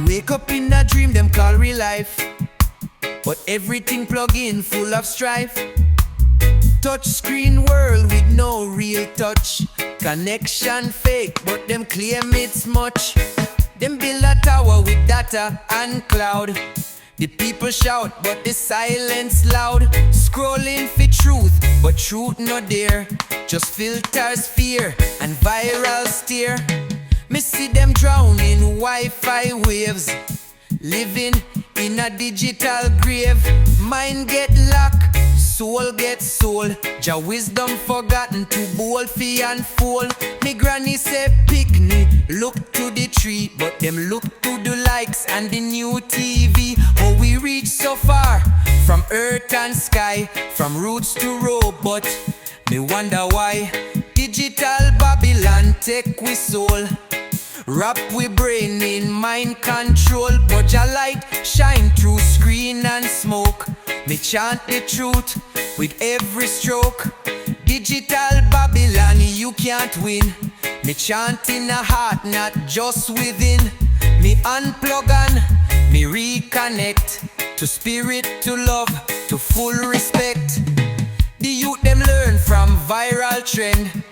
Wake up in a dream, them call real life. But everything plug in, full of strife. Touch screen world with no real touch. Connection fake, but them claim it's much. Them build a tower with data and cloud. The people shout, but the silence loud. Scrolling for truth, but truth not there. Just filters fear and viral steer. Me see them drown in Wi-Fi waves. Living in a digital grave. Mind get locked, soul get soul. Jah wisdom forgotten, too bold fi unfold. Me granny say picnic, look to the tree. But them look to the likes and the new TV. How we reach so far, from earth and sky, from roots to robot. Me wonder why digital Babylon take we soul. Wrap we brain in mind control. But your light shine through screen and smoke. Me chant the truth with every stroke. Digital Babylon, you can't win. Me chant in a heart, not just within. Me unplug and me reconnect. To spirit, to love, to full respect. The youth them learn from viral trend,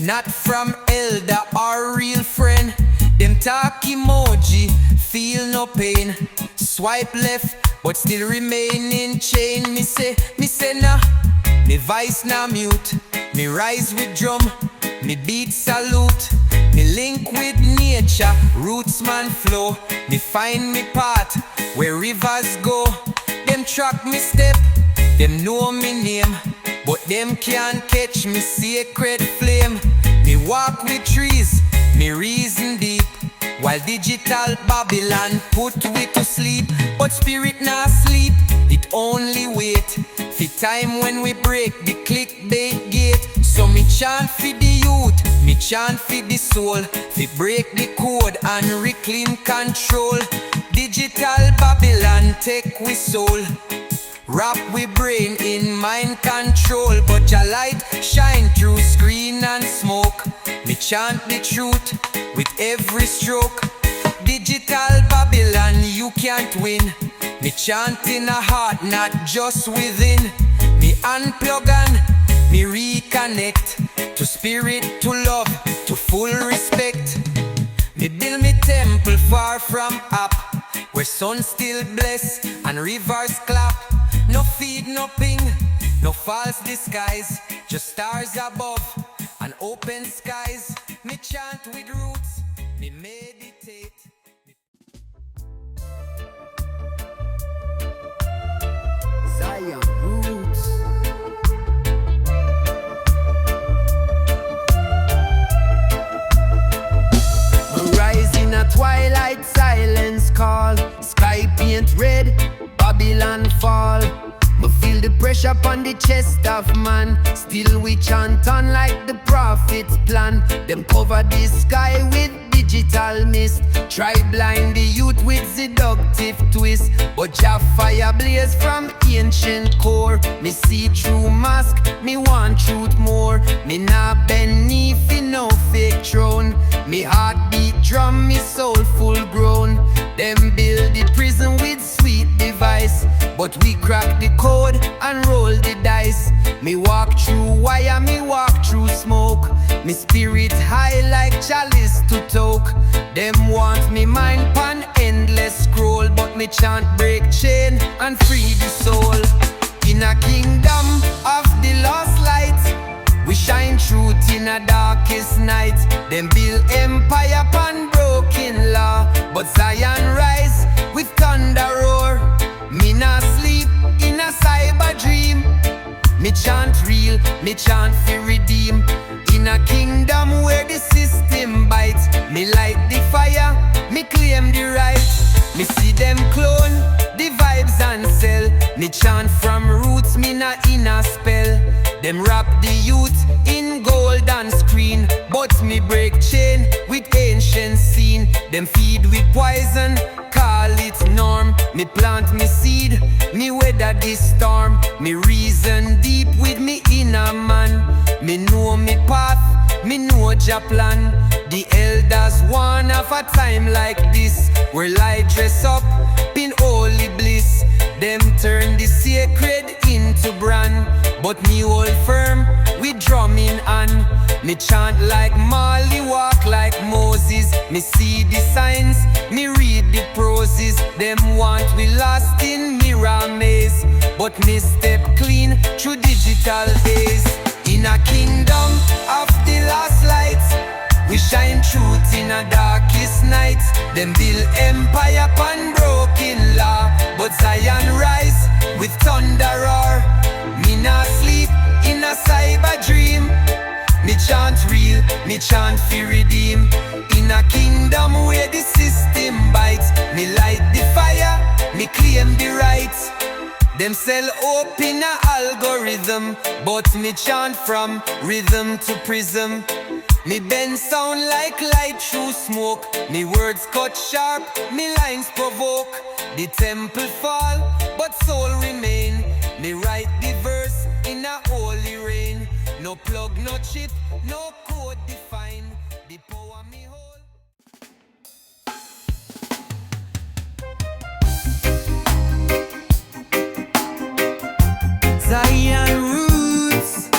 not from elder or real friend. Them talk emoji, feel no pain. Swipe left, but still remain in chain. Me say nah. Me voice nah mute. Me rise with drum. Me beat salute, me link with nature, roots man flow. Me find me path where rivers go. Them track me step, them know me name, but them can't catch me sacred flame. Me walk with trees, me reason deep, while digital Babylon put we to sleep. But spirit not sleep, it only wait for time when we break the clickbait gate. So me chant for the youth, me chant for the soul, fi break the code and reclaim control. Digital Babylon take we soul, wrap we brain in mind control. But your light shine through screen and smoke. Me chant the truth with every stroke. Digital Babylon, you can't win. Me chant in a heart, not just within. Me unplug and me reconnect to spirit, to love, to full respect. Me build me temple far from up, where sun still bless and rivers clap. No feed, no ping, no false disguise, just stars above and open skies. Me chant with roots, me meditate. Zion roots. We rise in a twilight, silence call. Sky paint red, Babylon fall. Me feel the pressure upon the chest of man. Still we chant on like the prophets plan. Them cover the sky with digital mist. Try blind the youth with seductive twist, but Jah fire blaze from ancient core. Me see through mask, me want truth more. Me not bend knee fi no fake throne. Me heart beat drum, me soul full grown. Them build the prison with sweet device, but we crack the code and roll the dice. Me walk through wire, me walk through smoke. Me spirit high like chalice to toke. Them want me mind pan endless scroll, but me chant break chain and free the soul. In a kingdom of the lost light, we shine truth in a darkest night. Them build empire pan broken law, but Zion rise with thunder roar. Me not sleep in a cyber dream. Me chant real, me chant fi redeem. In a kingdom where the system bites, me light the fire, me claim the right. Me see them clone the vibes and sell. Me chant from roots, me not in a spell. Them wrap the youth in gold and screen, but me break chain with ancient scene. Them feed with poison, call it norm. Me plant me seed, me weather this storm. Me reason deep with me inner man. Me know me path, me know Jah plan. The elders warn of a time like this, where light dress up in holy bliss. Them turn the sacred into brand, but me hold firm with drumming on. Me chant like Marley, walk like Moses. Me see the signs, me read the proses. Them want we lost in mirror maze, but me step clean through digital haze. In a kingdom of the lost lights, we shine truth in a darkest night. Them build empire upon broken law, but Zion rise with thunder roar. Me not sleep in a cyber dream. Me chant real, me chant fi redeem. In a kingdom where the system bites, me light the fire, me claim the rights. Them sell hope in a algorithm, but me chant from rhythm to prism. Me bend sound like light through smoke. Me words cut sharp, me lines provoke. The temple fall, but soul remain. Me write the verse in a holy rain. No plug, no chip, no code define the power me hold. Zion roots.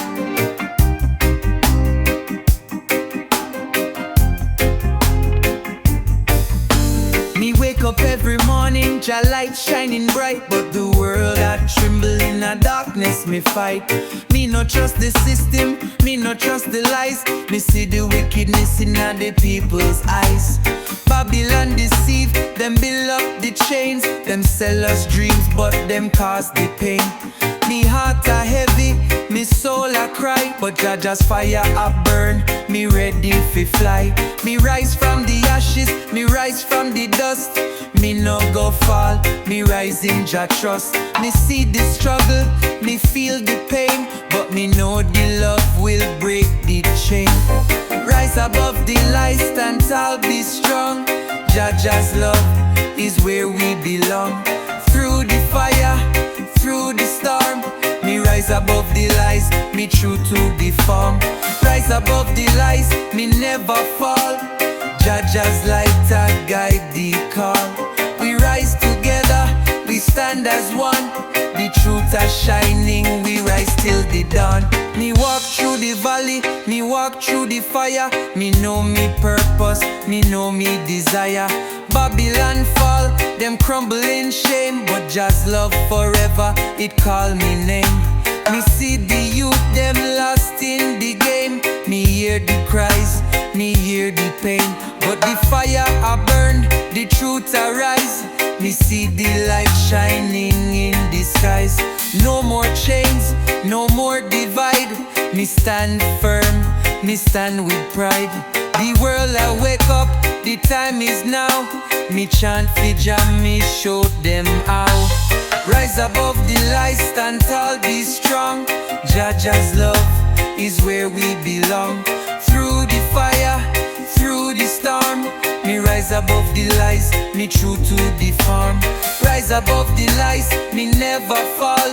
Me wake up every morning, Jah light shining bright, but the world that tremble in a darkness me fight. Me no trust the system, me no trust the lies. Me see the wickedness in the people's eyes. Babylon deceive, them build up the chains. Them sell us dreams, but them cause the pain. Me heart a heavy, me soul a cry, but Jaja's fire a burn, me ready fi fly. Me rise from the ashes, me rise from the dust. Me no go fall, me rise in Jah trust. Me see the struggle, me feel the pain, but me know the love will break the chain. Rise above the lies, stand tall, be strong. Jaja's love is where we belong. Through the fire, through the storm, me rise above the lies, me true to the form. Rise above the lies, me never fall. Jaja's light a guide the call. We rise together, we stand as one. The truth is shining, we rise till the dawn. Me walk through the valley, me walk through the fire. Me know me purpose, me know me desire. Babylon fall, them crumble in shame, but just love forever, it call me name. Me see the youth, them lost in the game. Me hear the cries, me hear the pain, but the fire a burn, the truth a rise. Me see the light shining in the skies. No more chains, no more divide. Me stand firm, me stand with pride. The world I wake up, the time is now. Me chant fi Jah, me show them how. Rise above the lies, stand tall, be strong. Jaja's love is where we belong. Through the fire, through the storm, me rise above the lies, me true to the form. Rise above the lies, me never fall.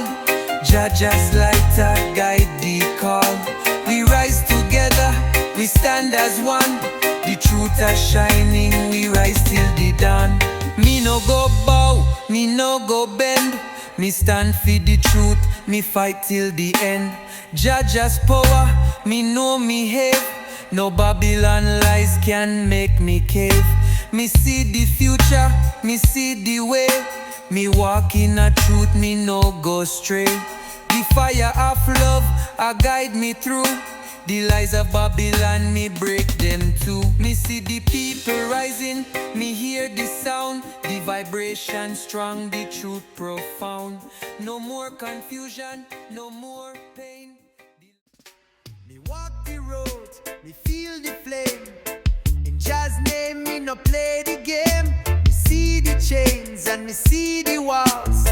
Jaja's light a guide the call. We rise together, we stand as one. The truth is shining, we rise till the dawn. Me no go bow, me no go bend. Me stand for the truth, me fight till the end. Jaja's power, me know me have. No Babylon lies can make me cave. Me see the future, me see the way. Me walk in a truth, me no go stray. The fire of love, a guide me through. The lies of Babylon, me break them too. Me see the people rising, me hear the sound. The vibration strong, the truth profound. No more confusion, no more pain. Me walk the road, me feel the flame. In Jah's name, me no play the game. Me see the chains and me see the walls,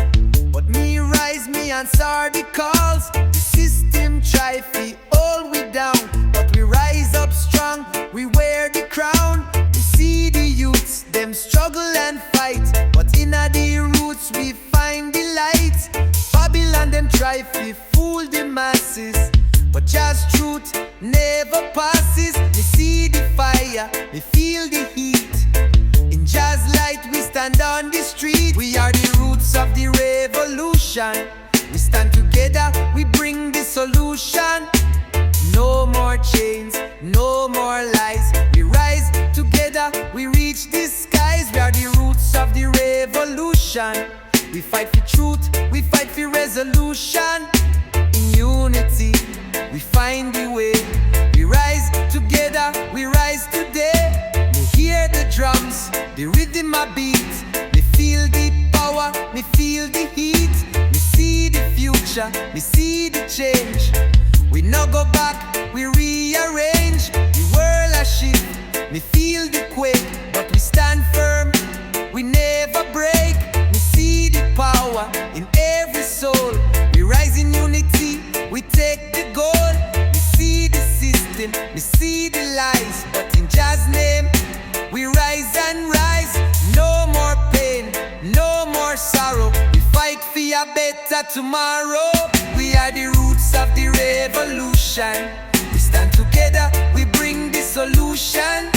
but me rise, me answer the calls. The system try fi hold we down, but we rise up strong, we wear the crown. We see the youths, them struggle and fight, but inna the roots we find the light. Babylon them try fi fool the masses, but just truth never passes. Me see the fire, me feel the heat. In Jah's light we stand on the street. We are the roots of the revolution. We stand together, we bring the solution. No more chains, no more lies. We rise together, we reach the skies. We are the roots of the revolution. We fight for truth, we fight for resolution. In unity, we find the way. We rise together, we rise today. Me hear the drums, the rhythm a beat. Me feel the power, me feel the heat. Me see the future, me see the change. We no go back, we rearrange. The world a shift, me feel the quake, but we stand firm, we never break. Me see the power in every soul. We rise in unity, we take the goal. We see the system, we see the lies, but in Jah's name, we rise and rise. No more pain, no more sorrow. We fight for a better tomorrow. We are the roots of the revolution. We stand together, we bring the solution.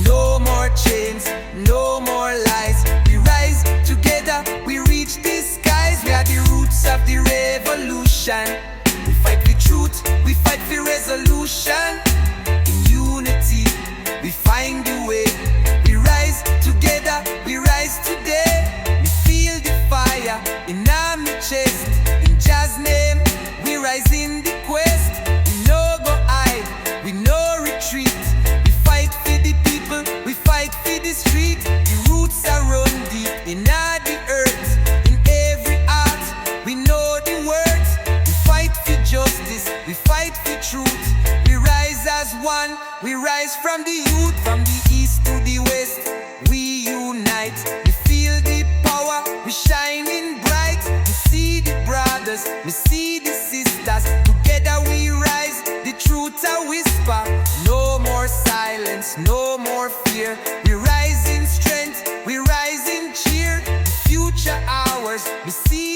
No more chains, no more lies. We rise together, we reach the skies. We are the roots of the revolution. We fight for truth, we fight for resolution. In unity, we find the way. We rise together, we rise today. We feel the fire in our chest. We rise from the youth, from the east to the west. We unite, we feel the power, we shining bright. We see the brothers, we see the sisters. Together we rise, the truth a whisper. No more silence, no more fear. We rise in strength, we rise in cheer. The future ours, we see